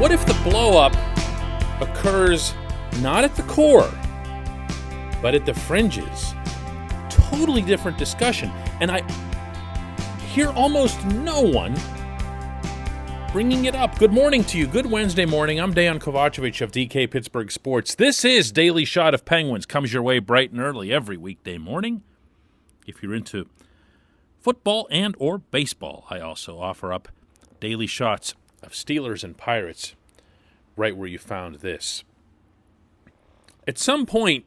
What if the blow-up occurs not at the core, but at the fringes? Totally different discussion. And I hear almost no one bringing it up. Good morning to you. Good Wednesday morning. I'm Dejan Kovacevic of DK Pittsburgh Sports. This is Daily Shot of Penguins. Comes your way bright and early every weekday morning. If you're into football and or baseball, I also offer up daily shots of Steelers and Pirates right where you found this. At some point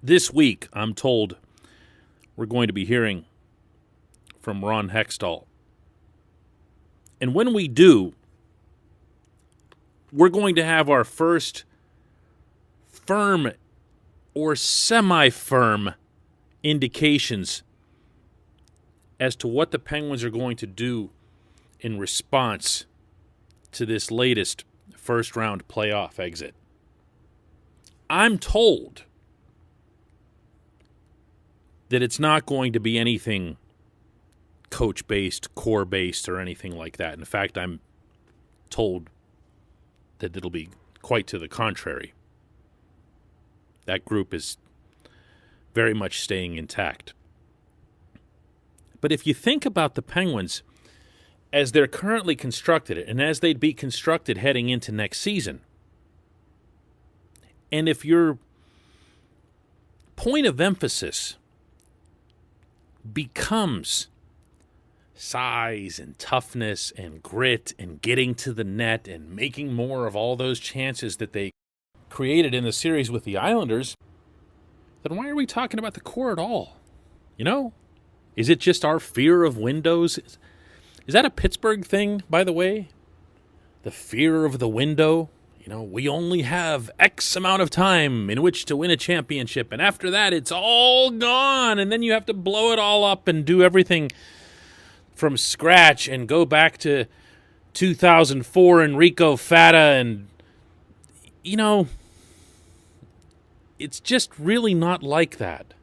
this week, I'm told we're going to be hearing from Ron Hextall. And when we do, we're going to have our first firm or semi-firm indications as to what the Penguins are going to do in response to this latest first-round playoff exit. I'm told that it's not going to be anything coach-based, core-based, or anything like that. In fact, I'm told that it'll be quite to the contrary. That group is very much staying intact. But if you think about the Penguins as they're currently constructed, and as they'd be constructed heading into next season, and if your point of emphasis becomes size and toughness and grit and getting to the net and making more of all those chances that they created in the series with the Islanders, then why are we talking about the core at all? You know? Is it just our fear of windows? Is that a Pittsburgh thing, by the way? The fear of the window? You know, we only have X amount of time in which to win a championship, and after that it's all gone, and then you have to blow it all up and do everything from scratch and go back to 2004 Enrico Fata, and, you know, it's just really not like that.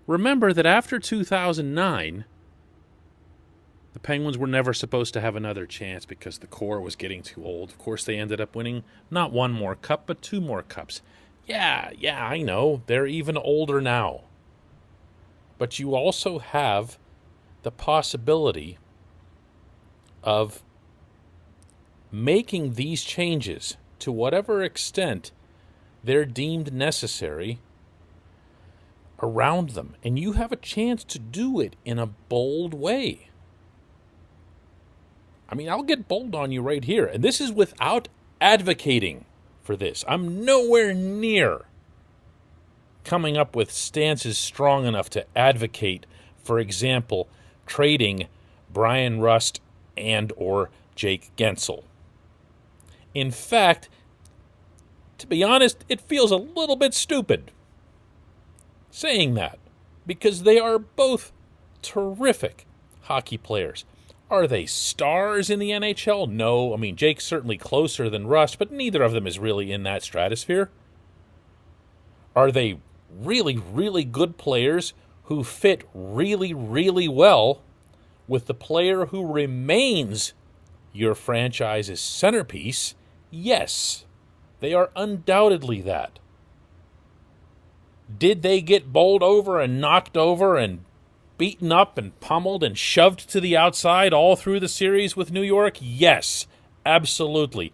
Remember that after 2009, the Penguins were never supposed to have another chance because the core was getting too old. Of course, they ended up winning not one more cup, but two more cups. Yeah, I know. They're even older now. But you also have the possibility of making these changes to whatever extent they're deemed necessary around them. And you have a chance to do it in a bold way. I mean, I'll get bold on you right here. And this is without advocating for this. I'm nowhere near coming up with stances strong enough to advocate, for example, trading Bryan Rust and or Jake Guentzel. In fact, to be honest, it feels a little bit stupid saying that, because they are both terrific hockey players. Are they stars in the NHL? No. I mean, Jake's certainly closer than Rust, but neither of them is really in that stratosphere. Are they really, really good players who fit really, really well with the player who remains your franchise's centerpiece? Yes, they are undoubtedly that. Did they get bowled over and knocked over and beaten up and pummeled and shoved to the outside all through the series with New York? Yes, absolutely.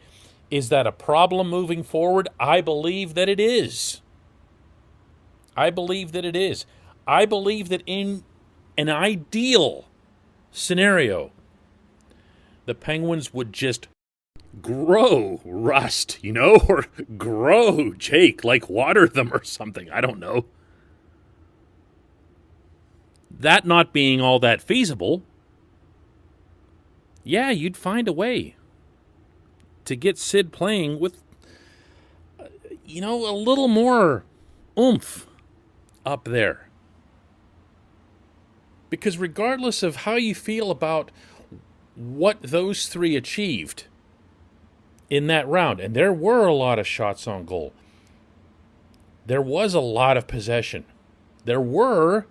Is that a problem moving forward? I believe that it is. I believe that in an ideal scenario, the Penguins would just grow Rust, or grow Jake, like water them or something. I don't know. That not being all that feasible, yeah, you'd find a way to get Sid playing with, a little more oomph up there. Because regardless of how you feel about what those three achieved in that round, and there were a lot of shots on goal, there was a lot of possession, there were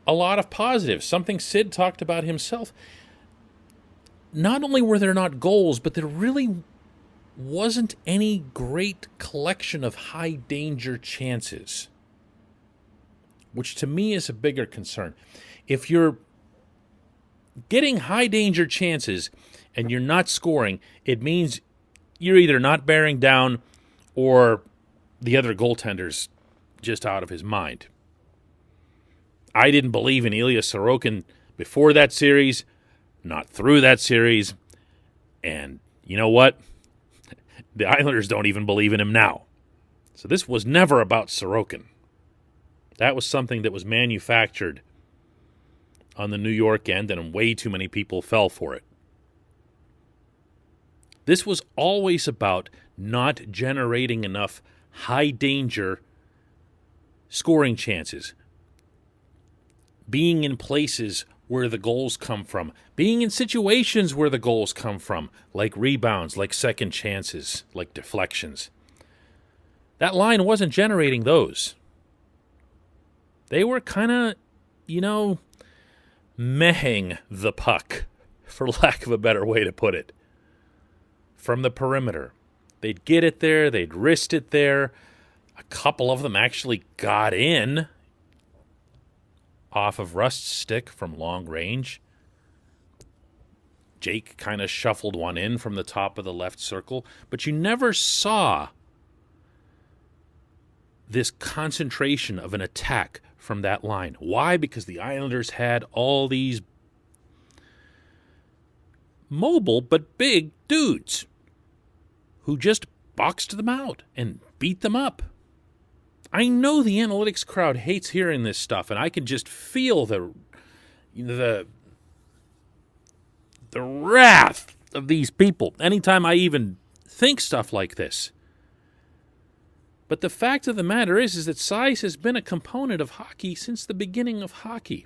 a lot of positives, something Sid talked about himself. Not only were there not goals, but there really wasn't any great collection of high-danger chances, which to me is a bigger concern. If you're getting high-danger chances and you're not scoring, it means you're either not bearing down or the other goaltender's just out of his mind. I didn't believe in Ilya Sorokin before that series, not through that series, and you know what? The Islanders don't even believe in him now. So this was never about Sorokin. That was something that was manufactured on the New York end, and way too many people fell for it. This was always about not generating enough high-danger scoring chances, being in places where the goals come from, being in situations where the goals come from, like rebounds, like second chances, like deflections. That line wasn't generating those. They were kind of, mehing the puck, for lack of a better way to put it, from the perimeter. They'd get it there, they'd wrist it there. A couple of them actually got in off of Rust's stick from long range. Jake kind of shuffled one in from the top of the left circle, but you never saw this concentration of an attack from that line. Why? Because the Islanders had all these mobile but big dudes who just boxed them out and beat them up. I know the analytics crowd hates hearing this stuff, and I can just feel the wrath of these people anytime I even think stuff like this. But the fact of the matter is that size has been a component of hockey since the beginning of hockey.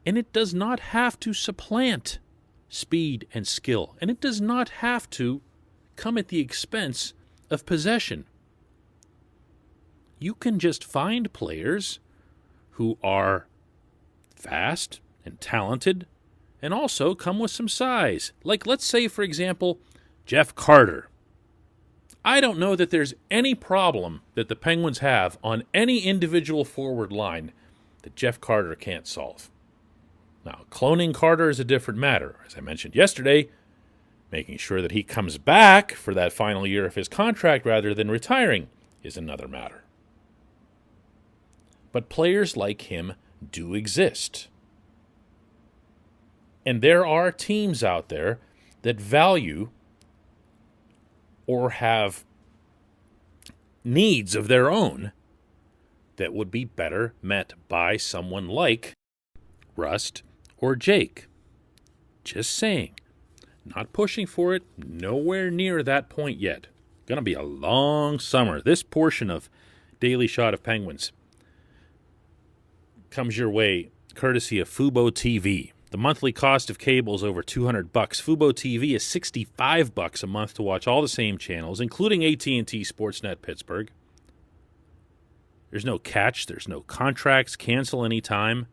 And it does not have to supplant speed and skill. And it does not have to come at the expense of possession. You can just find players who are fast and talented and also come with some size. Like, let's say, for example, Jeff Carter. I don't know that there's any problem that the Penguins have on any individual forward line that Jeff Carter can't solve. Now, cloning Carter is a different matter. As I mentioned yesterday, making sure that he comes back for that final year of his contract rather than retiring is another matter. But players like him do exist. And there are teams out there that value or have needs of their own that would be better met by someone like Rust or Jake. Just saying. Not pushing for it. Nowhere near that point yet. Going to be a long summer. This portion of Daily Shot of Penguins comes your way courtesy of Fubo TV. The monthly cost of cable is over $200. Fubo TV is $65 a month to watch all the same channels, including AT&T Sportsnet Pittsburgh. There's no catch. There's no contracts. Cancel anytime.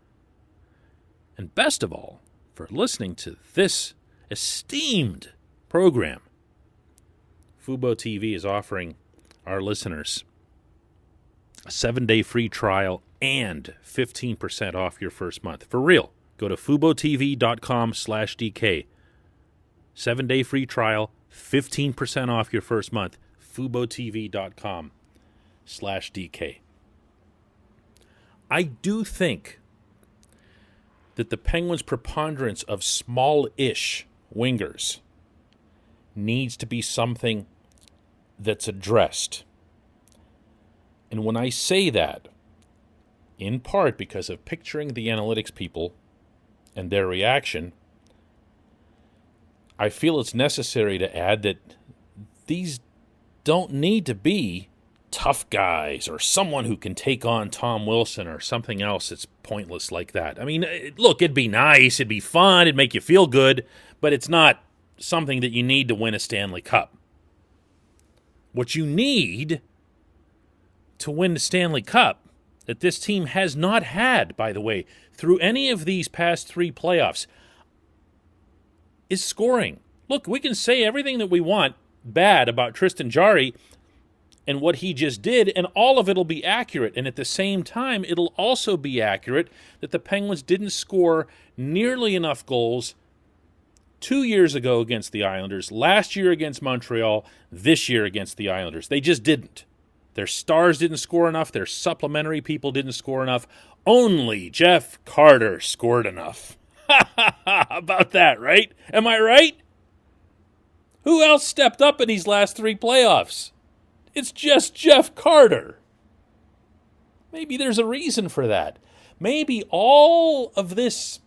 And best of all, for listening to this esteemed program, Fubo TV is offering our listeners a 7-day free trial and 15% off your first month. For real. Go to FuboTV.com/DK. 7-day free trial, 15% off your first month. FuboTV.com/DK. I do think that the Penguins' preponderance of small-ish wingers needs to be something that's addressed. And when I say that, in part because of picturing the analytics people and their reaction, I feel it's necessary to add that these don't need to be tough guys or someone who can take on Tom Wilson or something else that's pointless like that. I mean, look, it'd be nice, it'd be fun, it'd make you feel good, but it's not something that you need to win a Stanley Cup. What you need to win the Stanley Cup, that this team has not had, by the way, through any of these past 3 playoffs, is scoring. Look, we can say everything that we want bad about Tristan Jarry and what he just did, and all of it will be accurate. And at the same time, it'll also be accurate that the Penguins didn't score nearly enough goals 2 years ago against the Islanders, last year against Montreal, this year against the Islanders. They just didn't. Their stars didn't score enough. Their supplementary people didn't score enough. Only Jeff Carter scored enough. How about that, right? Am I right? Who else stepped up in these last 3 playoffs? It's just Jeff Carter. Maybe there's a reason for that. Maybe all of this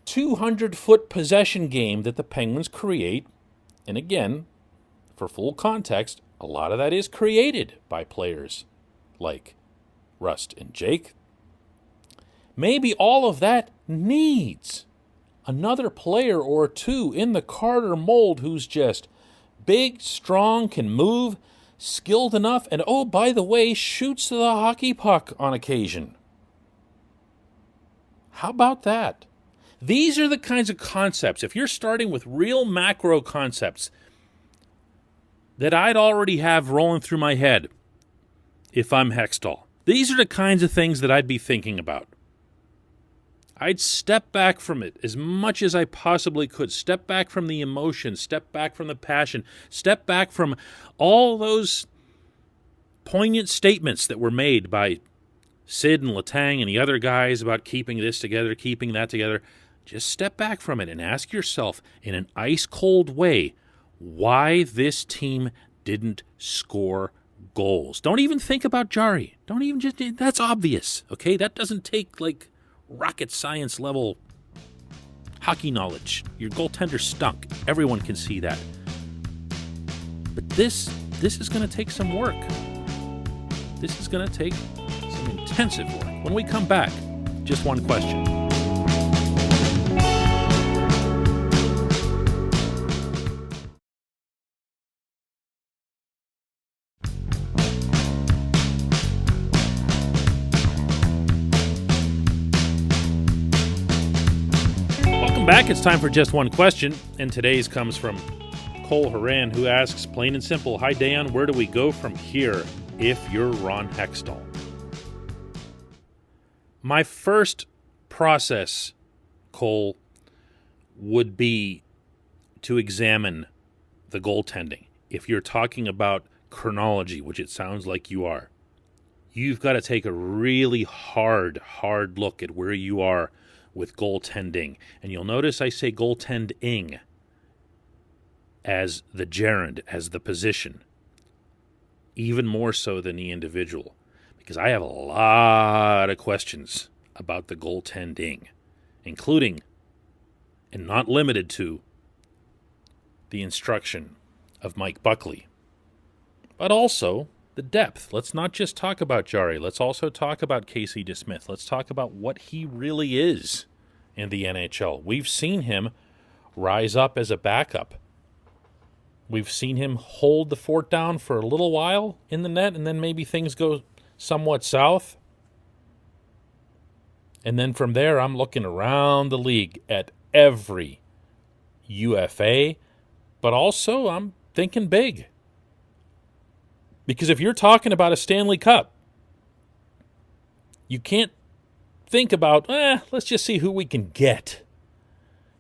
200-foot possession game that the Penguins create, and again, for full context, a lot of that is created by players like Rust and Jake. Maybe all of that needs another player or two in the Carter mold who's just big, strong, can move, skilled enough, and oh, by the way, shoots the hockey puck on occasion. How about that? These are the kinds of concepts, if you're starting with real macro concepts, that I'd already have rolling through my head if I'm Hextall. These are the kinds of things that I'd be thinking about. I'd step back from it as much as I possibly could. Step back from the emotion. Step back from the passion. Step back from all those poignant statements that were made by Sid and Letang and the other guys about keeping this together, keeping that together. Just step back from it and ask yourself in an ice-cold way why this team didn't score goals. Don't even think about Jarry. Don't even just, that's obvious, okay? That doesn't take like rocket science level hockey knowledge. Your goaltender stunk. Everyone can see that. But this is going to take some work. This is going to take some intensive work. When we come back, just one question. Back, it's time for just one question, and today's comes from Cole Horan, who asks, plain and simple, hi Dan, where do we go from here if you're Ron Hextall? My first process, Cole, would be to examine the goaltending. If you're talking about chronology, which it sounds like you are, you've got to take a really hard look at where you are with goaltending. And you'll notice I say goaltending as the gerund, as the position, even more so than the individual, because I have a lot of questions about the goaltending, including, and not limited to, the instruction of Mike Buckley, but also the depth. Let's not just talk about Jarry. Let's also talk about Casey DeSmith. Let's talk about what he really is in the NHL. We've seen him rise up as a backup. We've seen him hold the fort down for a little while in the net, and then maybe things go somewhat south. And then from there, I'm looking around the league at every UFA, but also I'm thinking big. Because if you're talking about a Stanley Cup, you can't think about, let's just see who we can get.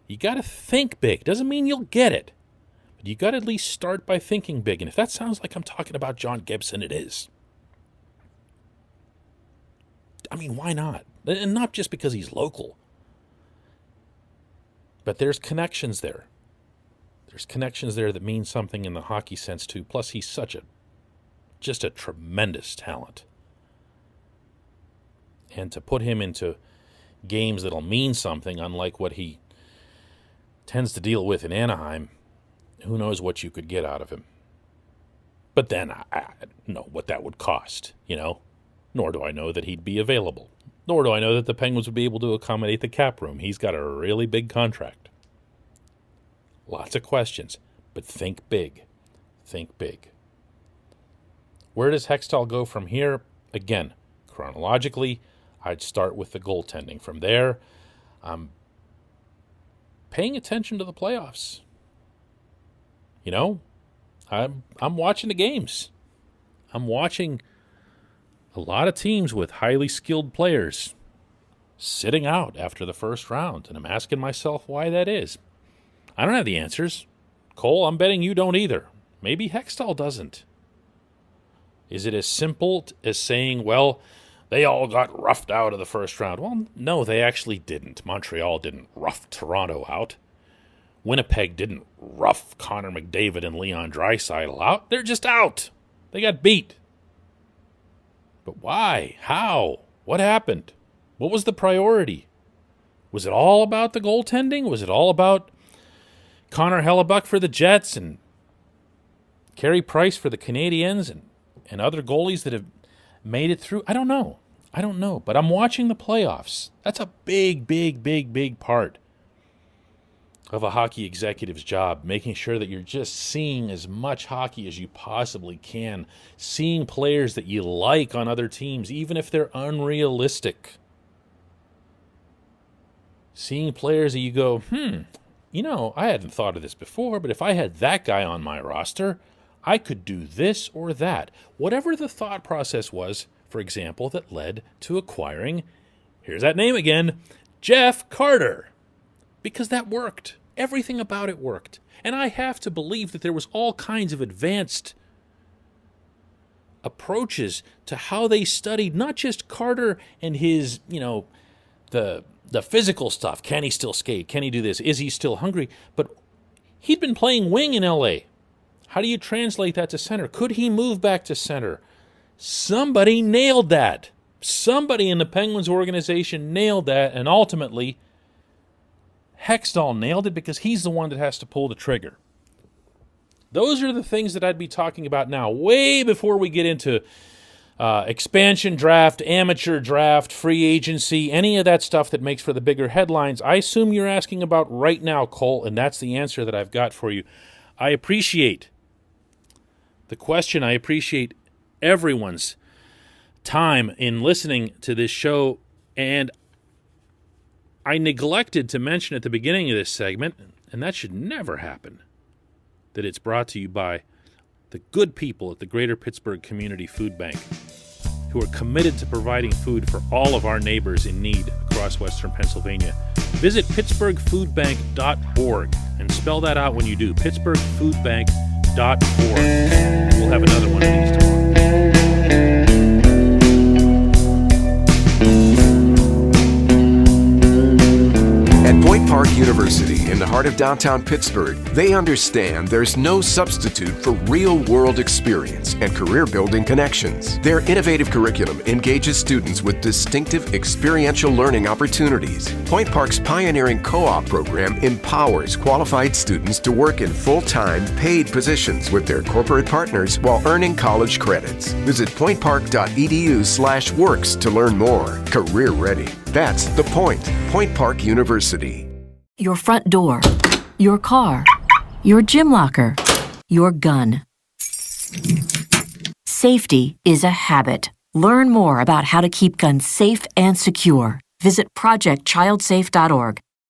You got to think big. Doesn't mean you'll get it. But you got to at least start by thinking big. And if that sounds like I'm talking about John Gibson, it is. I mean, why not? And not just because he's local. But there's connections there. There's connections there that mean something in the hockey sense, too. Plus, he's just a tremendous talent. And to put him into games that'll mean something, unlike what he tends to deal with in Anaheim, who knows what you could get out of him. But then I don't know what that would cost, Nor do I know that he'd be available. Nor do I know that the Penguins would be able to accommodate the cap room. He's got a really big contract. Lots of questions, but think big. Think big. Where does Hextall go from here? Again, chronologically, I'd start with the goaltending. From there, I'm paying attention to the playoffs. You know, I'm watching the games. I'm watching a lot of teams with highly skilled players sitting out after the first round, and I'm asking myself why that is. I don't have the answers. Cole, I'm betting you don't either. Maybe Hextall doesn't. Is it as simple as saying, well, they all got roughed out of the first round? Well, no, they actually didn't. Montreal didn't rough Toronto out. Winnipeg didn't rough Connor McDavid and Leon Draisaitl out. They're just out. They got beat. But why? How? What happened? What was the priority? Was it all about the goaltending? Was it all about Connor Hellebuck for the Jets and Carey Price for the Canadiens and other goalies that have made it through? I don't know. But I'm watching the playoffs. That's a big part of a hockey executive's job, making sure that you're just seeing as much hockey as you possibly can, seeing players that you like on other teams, even if they're unrealistic. Seeing players that you go, I hadn't thought of this before, but if I had that guy on my roster, I could do this or that. Whatever the thought process was, for example, that led to acquiring, here's that name again, Jeff Carter. Because that worked. Everything about it worked. And I have to believe that there was all kinds of advanced approaches to how they studied not just Carter and his, the physical stuff. Can he still skate? Can he do this? Is he still hungry? But he'd been playing wing in LA. How do you translate that to center? Could he move back to center? Somebody nailed that. Somebody in the Penguins organization nailed that, and ultimately Hextall nailed it because he's the one that has to pull the trigger. Those are the things that I'd be talking about now, way before we get into expansion draft, amateur draft, free agency, any of that stuff that makes for the bigger headlines. I assume you're asking about right now, Cole, and that's the answer that I've got for you. I appreciate the question. I appreciate everyone's time in listening to this show, and I neglected to mention at the beginning of this segment, and that should never happen, that it's brought to you by the good people at the Greater Pittsburgh Community Food Bank, who are committed to providing food for all of our neighbors in need across Western Pennsylvania. Visit pittsburghfoodbank.org and spell that out when you do, pittsburghfoodbank.org. We'll have another one of these tomorrow. At Point Park University in the heart of downtown Pittsburgh, they understand there's no substitute for real-world experience and career-building connections. Their innovative curriculum engages students with distinctive experiential learning opportunities. Point Park's pioneering co-op program empowers qualified students to work in full-time, paid positions with their corporate partners while earning college credits. Visit pointpark.edu/works to learn more. Career ready. That's the point. Point Park University. Your front door, your car, your gym locker, your gun. Safety is a habit. Learn more about how to keep guns safe and secure. Visit projectchildsafe.org.